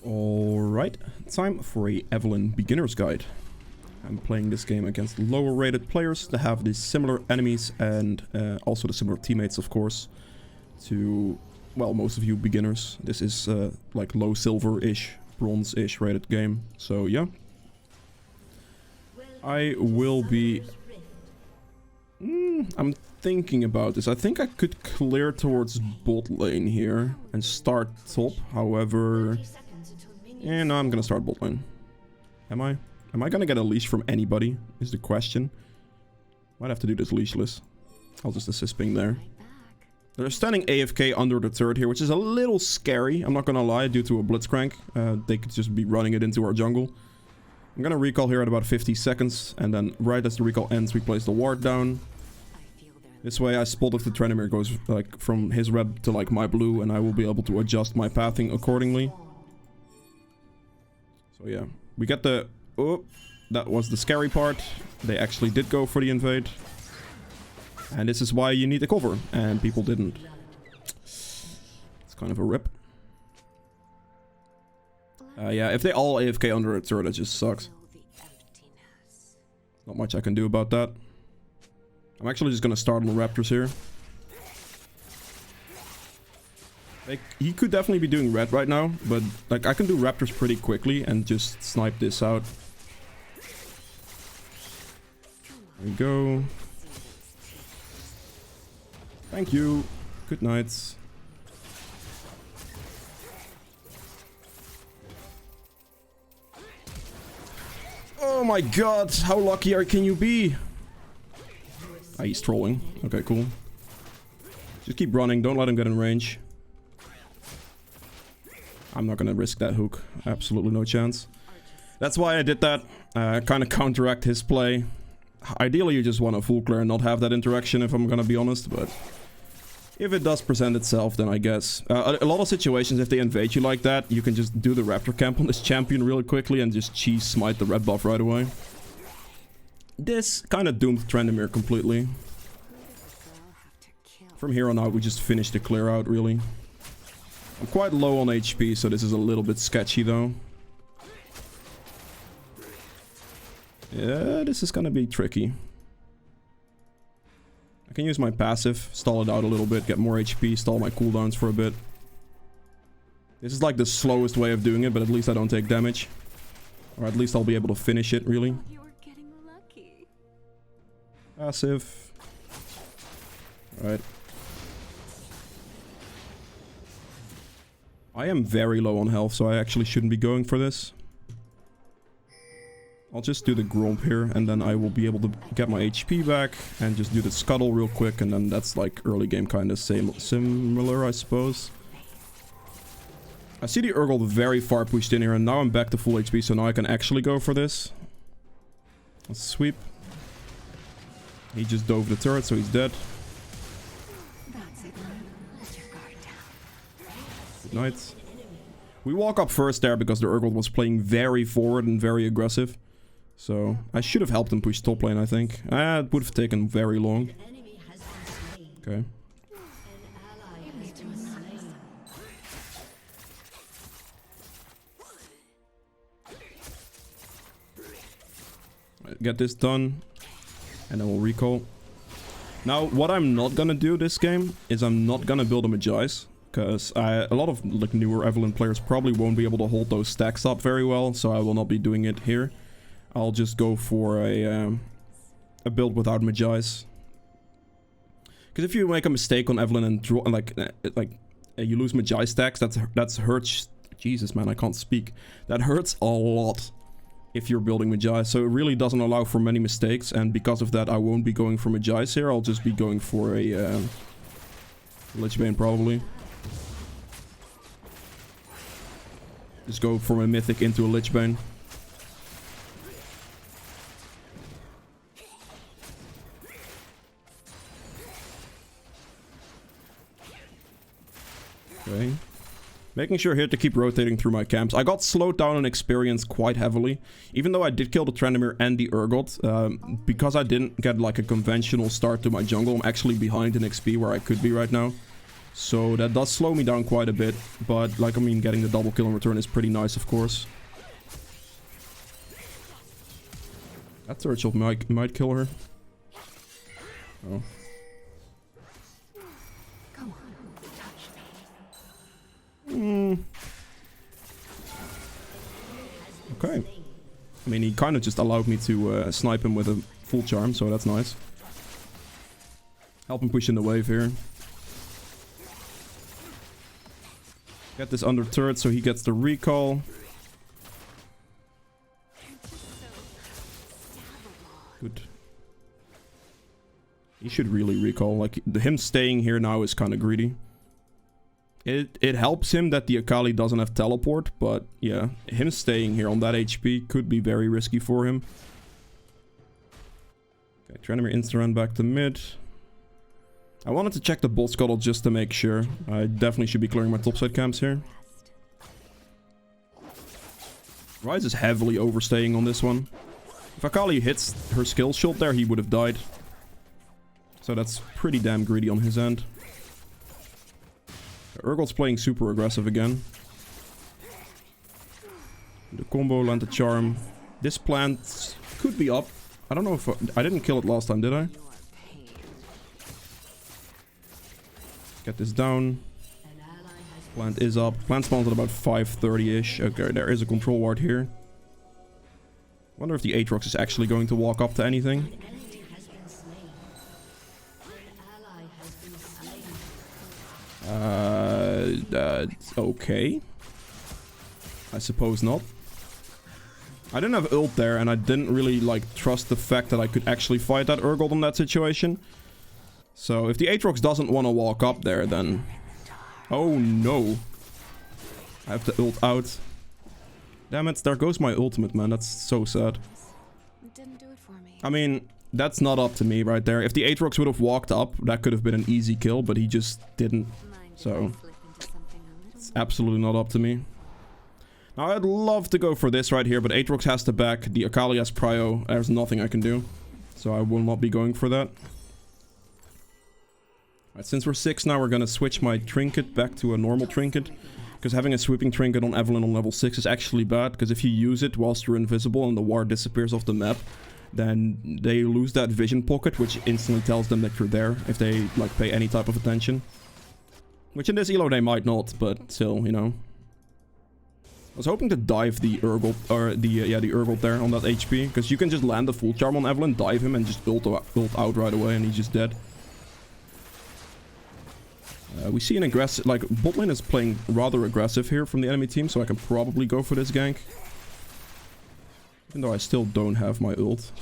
Alright, time for a Evelynn beginner's guide. I'm playing this game against lower rated players that have the similar enemies and also the similar teammates, of course, to, well, most of you beginners. This is like low silver-ish, bronze-ish rated game, so yeah. I will be... I'm thinking about this. I think I could clear towards bot lane here and start top, however... Yeah, no, I'm gonna start bot lane. Am I? Am I gonna get a leash from anybody, is the question. Might have to do this leashless. I'll just assist ping there. They're standing AFK under the turret here, which is a little scary, I'm not gonna lie, due to a blitzcrank. They could just be running it into our jungle. I'm gonna recall here at about 50 seconds, and then right as the recall ends, we place the ward down. This way I spot if the Trendemir goes like from his red to like my blue, and I will be able to adjust my pathing accordingly. So yeah, we get the... Oh, that was the scary part. They actually did go for the invade. And this is why you need a cover, and people didn't. It's kind of a rip. Yeah, if they all AFK under a turret, it just sucks. Not much I can do about that. I'm actually just gonna start on the Raptors here. Like, he could definitely be doing red right now, but like I can do Raptors pretty quickly and just snipe this out. There we go. Thank you. Good night. Oh my god, how lucky can you be? Ah, he's trolling. Okay, cool. Just keep running, don't let him get in range. I'm not gonna risk that hook. Absolutely no chance. That's why I did that. Kind of counteract his play. Ideally, you just want a full clear and not have that interaction, if I'm gonna be honest, but... if it does present itself, then I guess. A lot of situations, if they invade you like that, you can just do the Raptor camp on this champion really quickly and just cheese smite the red buff right away. This kind of doomed Trendemir completely. From here on out, we just finish the clear out, really. I'm quite low on HP, so this is a little bit sketchy, though. Yeah, this is gonna be tricky. I can use my passive, stall it out a little bit, get more HP, stall my cooldowns for a bit. This is like the slowest way of doing it, but at least I don't take damage. Or at least I'll be able to finish it, really. Passive. Alright. I am very low on health, so I actually shouldn't be going for this. I'll just do the Gromp here, and then I will be able to get my HP back, and just do the Scuttle real quick, and then that's like early game kind of similar, I suppose. I see the Urgot very far pushed in here, and now I'm back to full HP, so now I can actually go for this. Let's sweep. He just dove the turret, so he's dead. Good night. We walk up first there because the Urgot was playing very forward and very aggressive. So, I should have helped him push top lane, I think. It would have taken very long. Okay. Get this done. And then we'll recall. Now, what I'm not gonna do this game is I'm not gonna build a Magi's. Because a lot of like newer Evelynn players probably won't be able to hold those stacks up very well. So I will not be doing it here. I'll just go for a build without Magi's. Because if you make a mistake on Evelynn and draw like you lose Magi stacks, that's hurts. Jesus, man, I can't speak. That hurts a lot if you're building Magi. So it really doesn't allow for many mistakes, and because of that, I won't be going for Magi's here. I'll just be going for a Lichbane probably. Just go from a Mythic into a Lichbane. Okay. Making sure here to keep rotating through my camps. I got slowed down in experience quite heavily. Even though I did kill the Trendemir and the Urgot. Because I didn't get like a conventional start to my jungle, I'm actually behind in XP where I could be right now. So that does slow me down quite a bit. But, like, I mean, getting the double kill in return is pretty nice, of course. That third shot might kill her. Oh. Okay. I mean, he kind of just allowed me to snipe him with a full charm, so that's nice. Help him push in the wave here. Get this under turret so he gets the recall. Good. He should really recall. Like, him staying here now is kind of greedy. It helps him that the Akali doesn't have teleport, but yeah, him staying here on that HP could be very risky for him. Okay, Tranimir insta-run back to mid. I wanted to check the bot scuttle just to make sure. I definitely should be clearing my topside camps here. Ryze is heavily overstaying on this one. If Akali hits her skill shot there, he would have died. So that's pretty damn greedy on his end. Urgot's playing super aggressive again. The combo, land the charm. This plant could be up. I don't know if I didn't kill it last time, did I? Get this down. Plant is up. Plant spawns at about 5:30-ish. Okay, there is a control ward here. Wonder if the Aatrox is actually going to walk up to anything. Okay. I suppose not. I didn't have ult there, and I didn't really, like, trust the fact that I could actually fight that Urgot in that situation. So, if the Aatrox doesn't want to walk up there, then... Oh, no. I have to ult out. Damn it, there goes my ultimate, man. That's so sad. Didn't do it for me. I mean, that's not up to me right there. If the Aatrox would have walked up, that could have been an easy kill, but he just didn't. So, it's absolutely not up to me. Now, I'd love to go for this right here, but Aatrox has to back. The Akali has prio. There's nothing I can do. So, I will not be going for that. Alright, since we're 6 now, we're going to switch my trinket back to a normal trinket. Because having a sweeping trinket on Evelynn on level 6 is actually bad. Because if you use it whilst you're invisible and the ward disappears off the map, then they lose that vision pocket, which instantly tells them that you're there if they, like, pay any type of attention. Which in this elo they might not, but still, you know. I was hoping to dive the Urgot, or the Urgot there on that HP. Because you can just land the full charm on Evelynn, dive him, and just ult out right away, and he's just dead. We see an aggressive, like, bot lane is playing rather aggressive here from the enemy team, so I can probably go for this gank. Even though I still don't have my ult.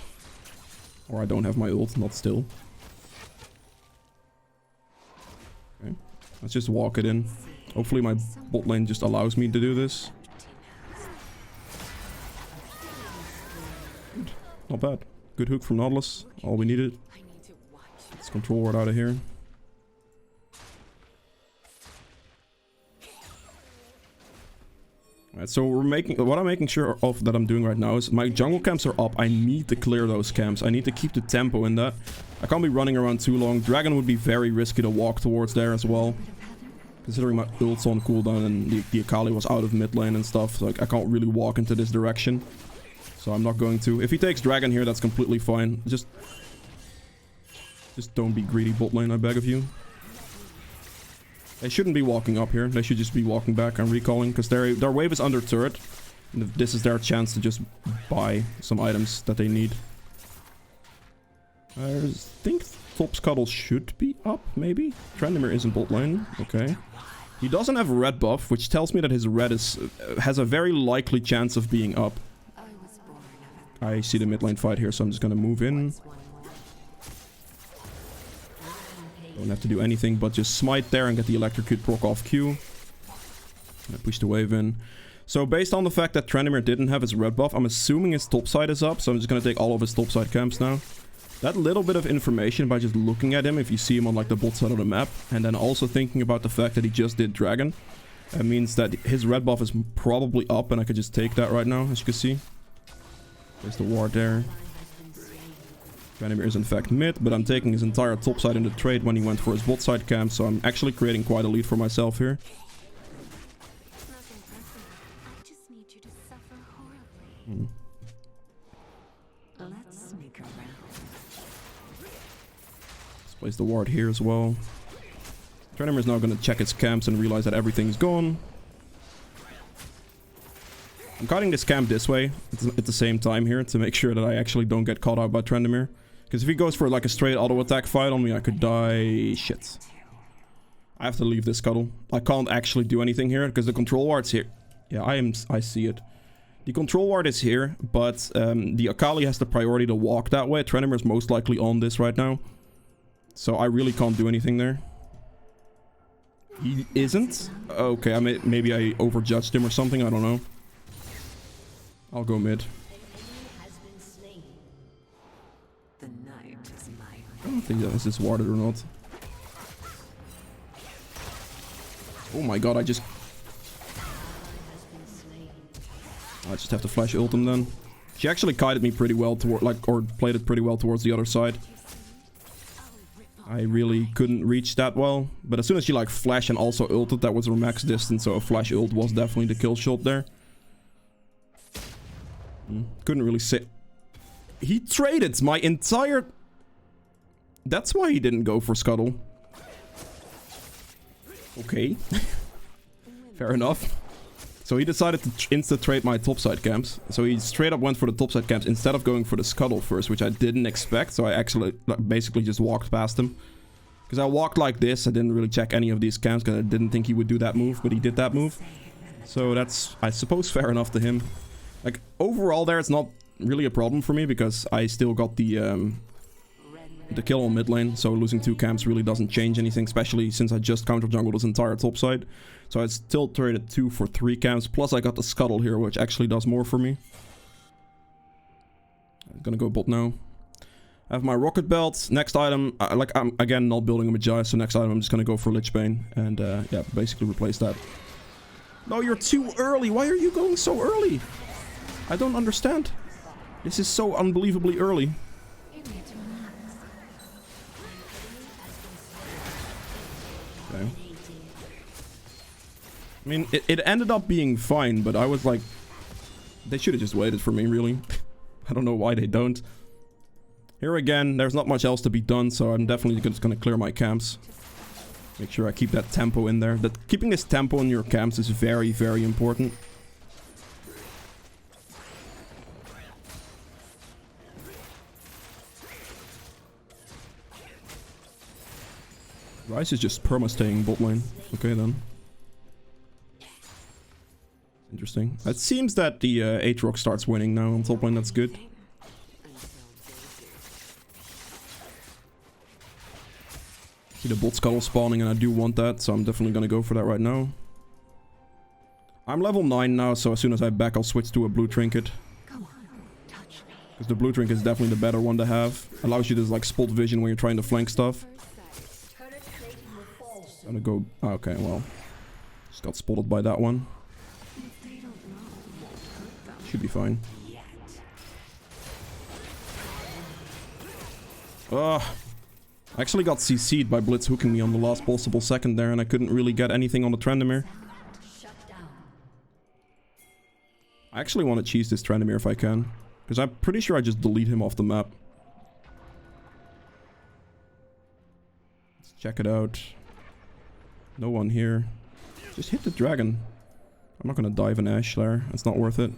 Or I don't have my ult, not still. Okay, let's just walk it in. Hopefully my bot lane just allows me to do this. Good. Not bad. Good hook from Nautilus, all we needed. Let's control ward out of here. Alright, so what I'm making sure of that I'm doing right now is my jungle camps are up. I need to clear those camps. I need to keep the tempo in that. I can't be running around too long. Dragon would be very risky to walk towards there as well. Considering my ult's on cooldown and the Akali was out of mid lane and stuff. So, like, I can't really walk into this direction. So I'm not going to. If he takes Dragon here, that's completely fine. Just don't be greedy bot lane, I beg of you. They shouldn't be walking up here. They should just be walking back and recalling, because their wave is under turret. And this is their chance to just buy some items that they need. I think top scuttle should be up, maybe? Tranimir is in bot lane. Okay. He doesn't have a red buff, which tells me that his red has a very likely chance of being up. I see the mid lane fight here, so I'm just gonna move in. Don't have to do anything but just smite there and get the electrocute proc off Q. I push the wave in. So based on the fact that Tranimir didn't have his red buff, I'm assuming his topside is up. So I'm just going to take all of his topside camps now. That little bit of information by just looking at him, if you see him on, like, the bot side of the map, and then also thinking about the fact that he just did Dragon, that means that his red buff is probably up, and I could just take that right now, as you can see. There's the ward there. Trandamir is in fact mid, but I'm taking his entire top side in the trade when he went for his bot side camp, so I'm actually creating quite a lead for myself here. Nothing personal. I just need you to suffer horribly. Let's sneak around. Let's place the ward here as well. Trandamir is now going to check his camps and realize that everything's gone. I'm cutting this camp this way at the same time here to make sure that I actually don't get caught out by Trandamir. Because if he goes for like a straight auto attack fight on me, I could die. Shit. I have to leave this scuttle. I can't actually do anything here because the control ward's here. Yeah, I see it. The control ward is here, but the Akali has the priority to walk that way. Trandamir is most likely on this right now. So I really can't do anything there. He isn't? Okay, maybe I overjudged him or something. I don't know. I'll go mid. I don't think that is warded or not. Oh my god, I just have to flash ult him then. She actually kited me pretty well toward, or played it pretty well towards the other side. I really couldn't reach that well, but as soon as she like flashed and also ulted, that was her max distance, so a flash ult was definitely the kill shot there. Couldn't really say. He traded my entire... That's why he didn't go for Scuttle. Okay. Fair enough. So he decided to insta-trade my topside camps. So he straight up went for the topside camps instead of going for the Scuttle first, which I didn't expect. So I actually basically just walked past him. Because I walked like this. I didn't really check any of these camps because I didn't think he would do that move, but he did that move. So that's, I suppose, fair enough to him. Like, overall there, it's not really a problem for me because I still got the kill on mid lane. So losing 2 camps really doesn't change anything, especially since I just counter jungled his entire top side. So I still traded 2 for 3 camps. Plus I got the Scuttle here, which actually does more for me. I'm gonna go bot now. I have my rocket belt. Next item, I'm again not building a Magi, so next item I'm just gonna go for Lich Bane. And yeah, basically replace that. No, you're too early. Why are you going so early? I don't understand. This is so unbelievably early. Okay. I mean, it ended up being fine, but I was like... They should have just waited for me, really. I don't know why they don't. Here again, there's not much else to be done, so I'm definitely just going to clear my camps. Make sure I keep that tempo in there. Keeping this tempo in your camps is very, very important. Ryze is just perma-staying bot lane. Okay, then. Interesting. It seems that the Aatrox starts winning now on top lane. That's good. See the bot scuttle spawning, and I do want that, so I'm definitely gonna go for that right now. I'm level 9 now, so as soon as I back, I'll switch to a blue trinket. Because the blue trinket is definitely the better one to have. Allows you to like spot vision when you're trying to flank stuff. Gonna go... Okay, well. Just got spotted by that one. Should be fine. Ugh. I actually got CC'd by Blitz hooking me on the last possible second there, and I couldn't really get anything on the Trandamir. I actually want to cheese this Trandamir if I can. Because I'm pretty sure I just delete him off the map. Let's check it out. No one here. Just hit the dragon. I'm not gonna dive an Ashe there. It's not worth it.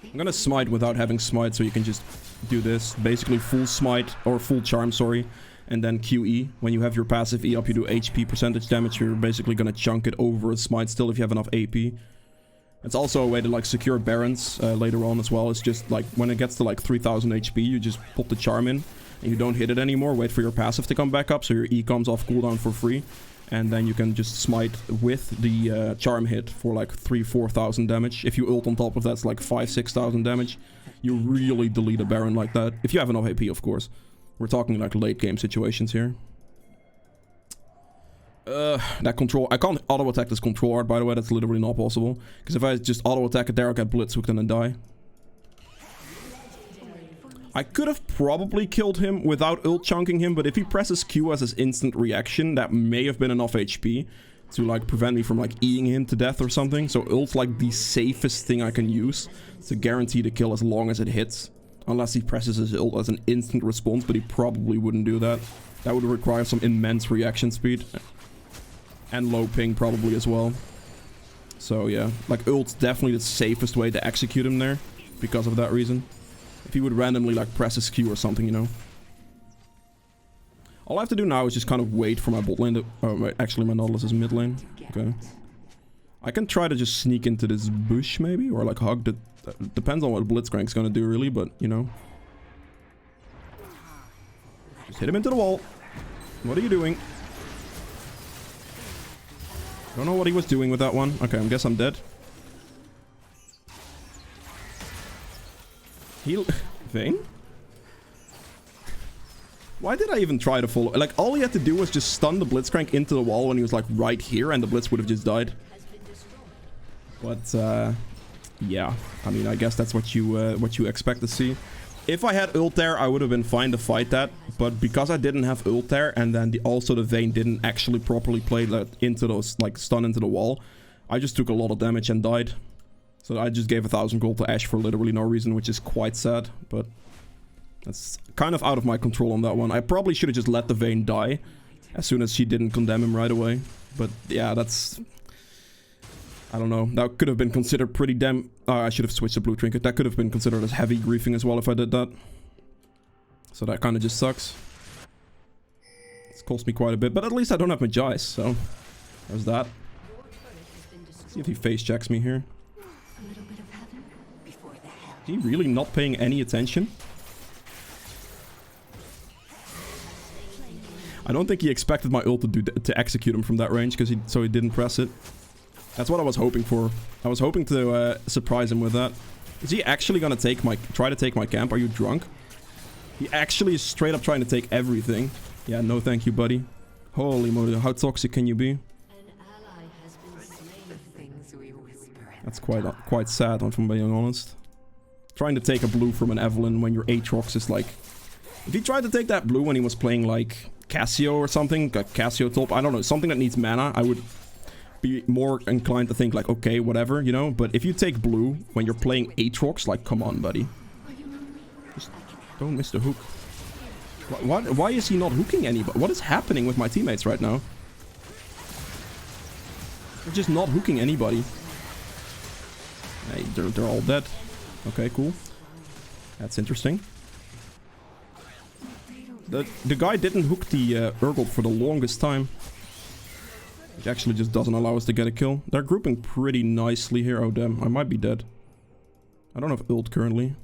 I'm gonna smite without having smite, so you can just do this. Basically full smite, or full charm, sorry. And then QE. When you have your passive E up, you do HP percentage damage. You're basically gonna chunk it over a smite still if you have enough AP. It's also a way to like secure barons later on as well. It's just like when it gets to like 3000 HP, you just pop the charm in. And you don't hit it anymore, wait for your passive to come back up, so your E comes off cooldown for free. And then you can just smite with the charm hit for like 3,000-4,000 damage. If you ult on top of that, it's like 5,000-6,000 damage. You really delete a Baron like that. If you have enough AP, of course. We're talking like late game situations here. That control... I can't auto-attack this control art, by the way. That's literally not possible. Because if I just auto-attack it there, I'll get blitzhooked and then die. I could have probably killed him without ult chunking him, but if he presses Q as his instant reaction, that may have been enough HP to like prevent me from like eating him to death or something. So ult's like the safest thing I can use to guarantee the kill as long as it hits. Unless he presses his ult as an instant response, but he probably wouldn't do that. That would require some immense reaction speed. And low ping probably as well. So yeah, like ult's definitely the safest way to execute him there. Because of that reason. If he would randomly like press his Q or something, you know. All I have to do now is just kind of wait for my bot lane to... Oh, wait, actually my Nautilus is mid lane. Okay. I can try to just sneak into this bush maybe, or like hug the... Depends on what Blitzcrank's gonna do really, but you know. Just hit him into the wall. What are you doing? Don't know what he was doing with that one. Okay, I guess I'm dead. Heal... Vayne? Why did I even try to follow? Like, all he had to do was just stun the Blitzcrank into the wall when he was, like, right here, and the Blitz would have just died. But, yeah. I mean, I guess that's what you expect to see. If I had ult there, I would have been fine to fight that. But because I didn't have ult there, and then also the Vayne didn't actually properly play that into those, like, stun into the wall, I just took a lot of damage and died. So I just gave 1,000 gold to Ashe for literally no reason, which is quite sad, but that's kind of out of my control on that one. I probably should have just let the Vayne die as soon as she didn't condemn him right away. But yeah, that's... I don't know. That could have been considered pretty damn... I should have switched the blue trinket. That could have been considered as heavy griefing as well if I did that. So that kind of just sucks. It's cost me quite a bit, but at least I don't have Magice, so there's that. See if he face checks me here. Is he really not paying any attention? I don't think he expected my ult to execute him from that range, so he didn't press it. That's what I was hoping for. I was hoping to surprise him with that. Is he actually gonna try to take my camp? Are you drunk? He actually is straight up trying to take everything. Yeah, no thank you, buddy. Holy moly, how toxic can you be? That's quite sad, if I'm being honest. Trying to take a blue from an Evelynn when your Aatrox is like... If he tried to take that blue when he was playing like Cassio or something, like Cassio top, I don't know, something that needs mana, I would be more inclined to think like, okay, whatever, you know? But if you take blue when you're playing Aatrox, like, come on, buddy. Just don't miss the hook. Why is he not hooking anybody? What is happening with my teammates right now? They're just not hooking anybody. Hey, they're all dead. Okay, cool. That's interesting. The guy didn't hook the Urgot for the longest time. Which actually just doesn't allow us to get a kill. They're grouping pretty nicely here. Oh, damn. I might be dead. I don't have ult currently.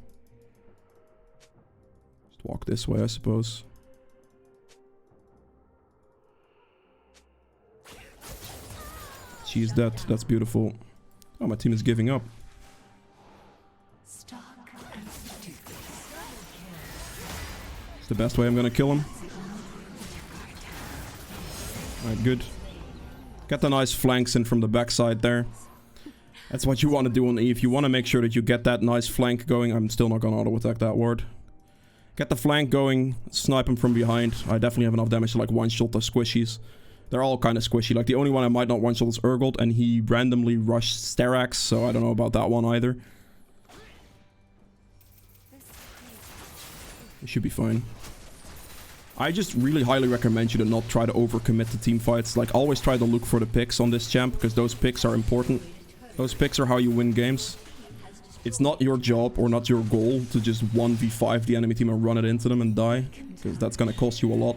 Just walk this way, I suppose. She's dead. That's beautiful. Oh, my team is giving up. It's the best way I'm gonna kill him. Alright, good. Get the nice flanks in from the backside there. That's what you want to do on Eve. You want to make sure that you get that nice flank going. I'm still not gonna auto-attack that ward. Get the flank going, snipe him from behind. I definitely have enough damage to like one-shot the squishies. They're all kind of squishy. Like the only one I might not one-shot is Urgot, and he randomly rushed Sterax, so I don't know about that one either. It should be fine. I just really highly recommend you to not try to overcommit to team fights. Like, always try to look for the picks on this champ, because those picks are important. Those picks are how you win games. It's not your job or not your goal to just 1v5 the enemy team and run it into them and die, because that's gonna cost you a lot.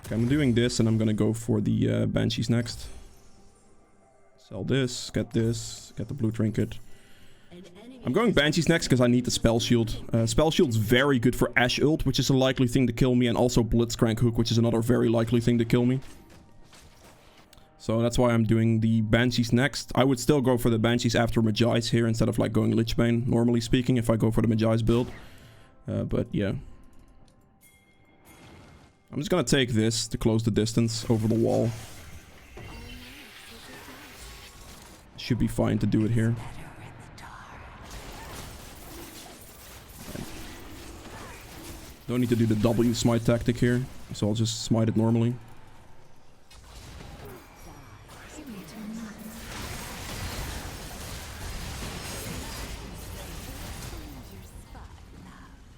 Okay, I'm doing this, and I'm gonna go for the Banshees next. Sell this, get the blue trinket. I'm going Banshees next because I need the Spell Shield. Spell Shield's very good for Ashe ult, which is a likely thing to kill me, and also Blitzcrank hook, which is another very likely thing to kill me. So that's why I'm doing the Banshees next. I would still go for the Banshees after Magice here instead of like going Lichbane, normally speaking, if I go for the Magice build. But yeah. I'm just gonna take this to close the distance over the wall. Should be fine to do it here. Don't need to do the W smite tactic here, so I'll just smite it normally.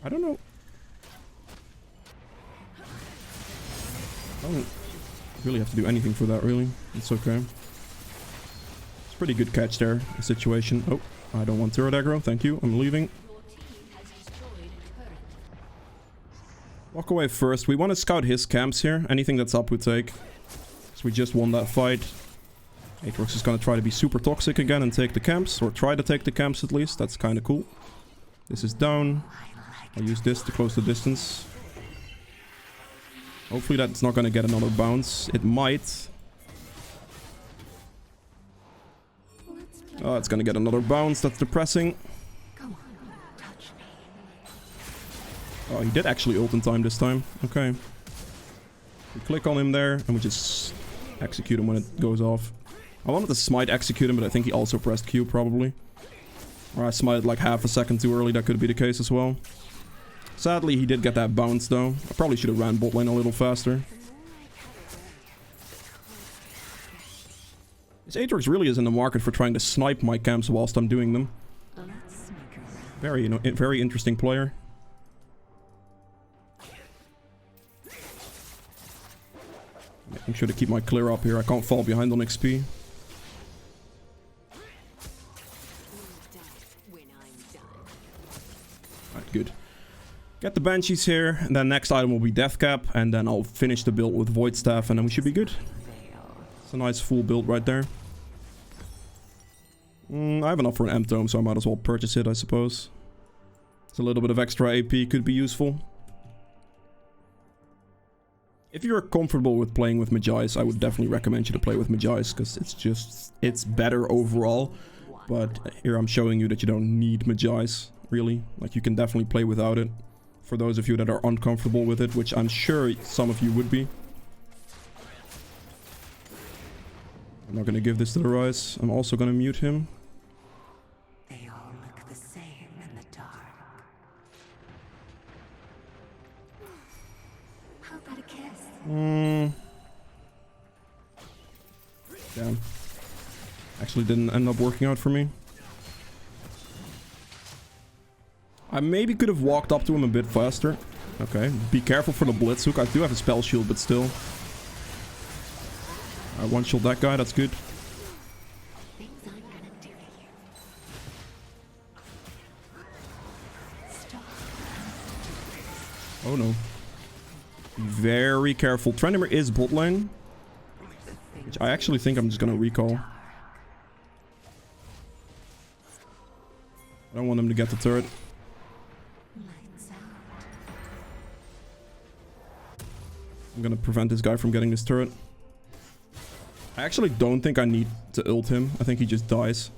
I don't know. I don't really have to do anything for that, really. It's okay. It's a pretty good catch there, the situation. Oh, I don't want turret aggro. Thank you. I'm leaving. Walk away first. We want to scout his camps here. Anything that's up we take. So we just won that fight. Aatrox is going to try to be super toxic again and take the camps. Or try to take the camps at least. That's kind of cool. This is down. I'll use this to close the distance. Hopefully that's not going to get another bounce. It might. Oh, it's going to get another bounce. That's depressing. Oh, he did actually ult in time this time. Okay. We click on him there and we just execute him when it goes off. I wanted to smite execute him, but I think he also pressed Q probably. Or I smited like half a second too early. That could be the case as well. Sadly, he did get that bounce though. I probably should have ran bot lane a little faster. This Aatrox really is in the market for trying to snipe my camps whilst I'm doing them. Very, you know, very interesting player. Making sure to keep my clear up here. I can't fall behind on XP. Alright, good. Get the Banshees here, and then next item will be Death Cap, and then I'll finish the build with Void Staff, and then we should be good. It's a nice full build right there. I have enough for an M.2, so I might as well purchase it, I suppose. It's a little bit of extra AP could be useful. If you're comfortable with playing with Magi's, I would definitely recommend you to play with Magi's, because it's better overall. But here I'm showing you that you don't need Magi's, really. Like, you can definitely play without it. For those of you that are uncomfortable with it, which I'm sure some of you would be. I'm not going to give this to the Rise. I'm also going to mute him. They all look the same in the dark. How about a kiss? Damn. Actually didn't end up working out for me. I maybe could have walked up to him a bit faster. Okay, be careful for the Blitz Hook. I do have a spell shield, but still. I one-shot that guy, that's good. Oh no. Very careful. Trendemir is bot lane. Which I actually think I'm just gonna recall. I don't want him to get the turret. I'm gonna prevent this guy from getting this turret. I actually don't think I need to ult him. I think he just dies.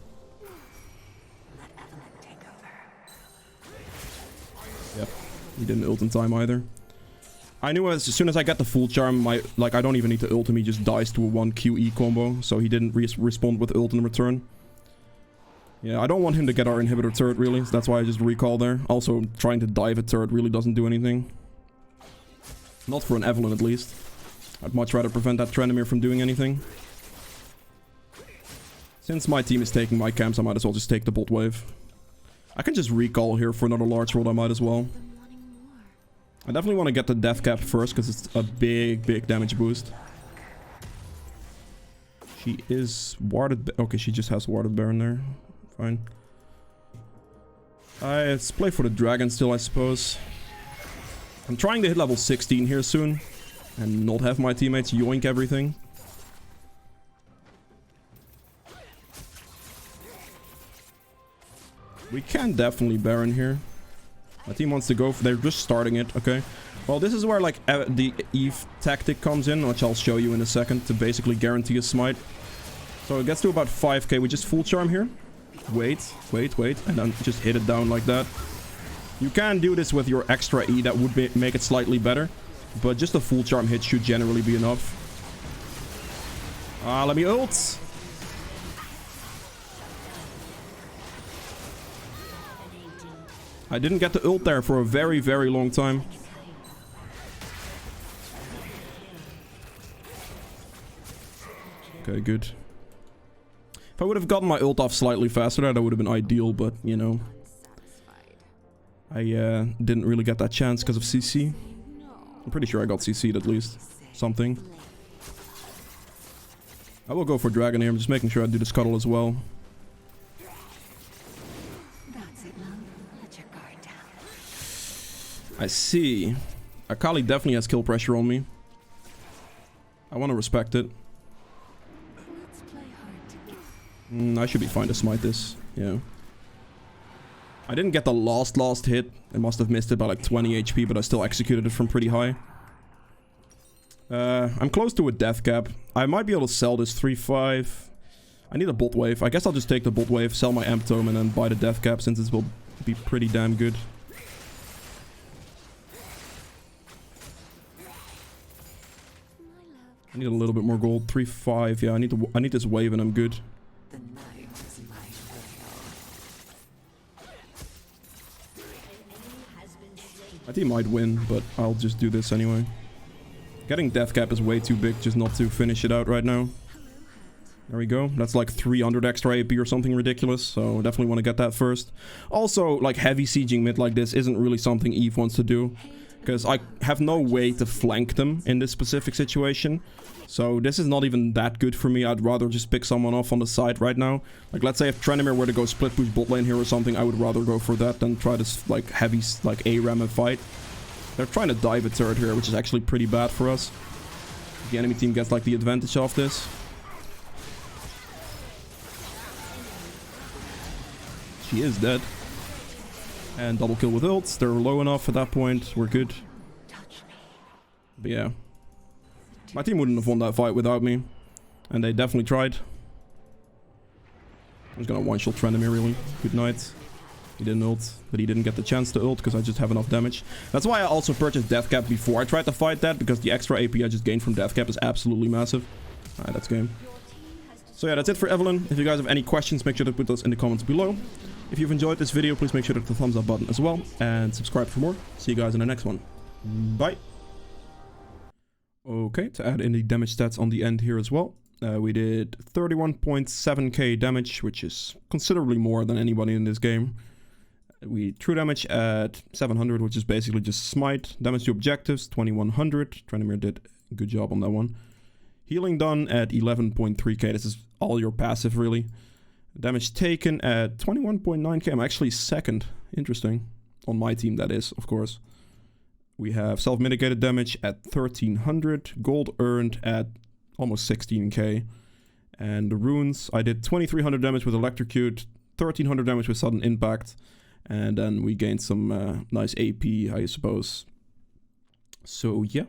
Let Evelynn take over. Yep. He didn't ult in time either. I knew as soon as I get the full charm, I don't even need to ult him. He just dies to a 1 QE combo. So he didn't respond with ult in return. Yeah, I don't want him to get our inhibitor turret, really. So that's why I just recall there. Also, trying to dive a turret really doesn't do anything. Not for an Evelynn, at least. I'd much rather prevent that Trendemir from doing anything. Since my team is taking my camps, I might as well just take the bot wave. I can just recall here for another large world, I might as well. I definitely want to get the Death Cap first, because it's a big, big damage boost. She is warded... Okay, she just has warded Baron there. Fine. Let's play for the dragon still, I suppose. I'm trying to hit level 16 here soon. And not have my teammates yoink everything. We can definitely Baron here. My team wants to go for... They're just starting it, okay. Well, this is where, like, the Eve tactic comes in, which I'll show you in a second, to basically guarantee a smite. So it gets to about 5k. We just full charm here. Wait. And then just hit it down like that. You can do this with your extra E. That would make it slightly better. But just a full charm hit should generally be enough. Let me ult. I didn't get the ult there for a very, very long time. Okay, good. If I would have gotten my ult off slightly faster, that would have been ideal, but, you know. I didn't really get that chance because of CC. I'm pretty sure I got CC'd at least. Something. I will go for Dragon here. I'm just making sure I do the Scuttle as well. I see. Akali definitely has kill pressure on me. I want to respect it. I should be fine to smite this. Yeah. I didn't get the last hit. I must have missed it by like 20 HP, but I still executed it from pretty high. I'm close to a death cap. I might be able to sell this 3-5. I need a bolt wave. I guess I'll just take the bolt wave, sell my amp tome, and then buy the death cap since this will be pretty damn good. I need a little bit more gold. 3-5. Yeah, I need this wave and I'm good. My team might win, but I'll just do this anyway. Getting death cap is way too big just not to finish it out right now. There we go. That's like 300 extra AP or something ridiculous, so definitely want to get that first. Also, like heavy sieging mid like this isn't really something Eve wants to do, because I have no way to flank them in this specific situation. So this is not even that good for me. I'd rather just pick someone off on the side right now. Like, let's say if Trenimir were to go split push bot lane here or something, I would rather go for that than try this like heavy like ARAM fight. They're trying to dive a turret here, which is actually pretty bad for us. The enemy team gets like the advantage of this. She is dead. And double kill with ults. They're low enough at that point. We're good. But yeah. My team wouldn't have won that fight without me. And they definitely tried. I'm just gonna one-shot Trenimir really. Good night. He didn't ult, but he didn't get the chance to ult because I just have enough damage. That's why I also purchased Death Cap before I tried to fight that, because the extra AP I just gained from Death Cap is absolutely massive. Alright, that's game. So yeah, that's it for Evelynn. If you guys have any questions, make sure to put those in the comments below. If you've enjoyed this video, please make sure to hit the thumbs up button as well. And subscribe for more. See you guys in the next one. Bye. Okay, to add in the damage stats on the end here as well. We did 31.7k damage, which is considerably more than anybody in this game. We true damage at 700, which is basically just smite. Damage to objectives, 2100. Trenimir did a good job on that one. Healing done at 11.3k. This is all your passive, really. Damage taken at 21.9k. I'm actually second. Interesting. On my team, that is, of course. We have self-mitigated damage at 1300. Gold earned at almost 16k. And the runes, I did 2300 damage with electrocute, 1300 damage with sudden impact. And then we gained some nice AP, I suppose. So yeah.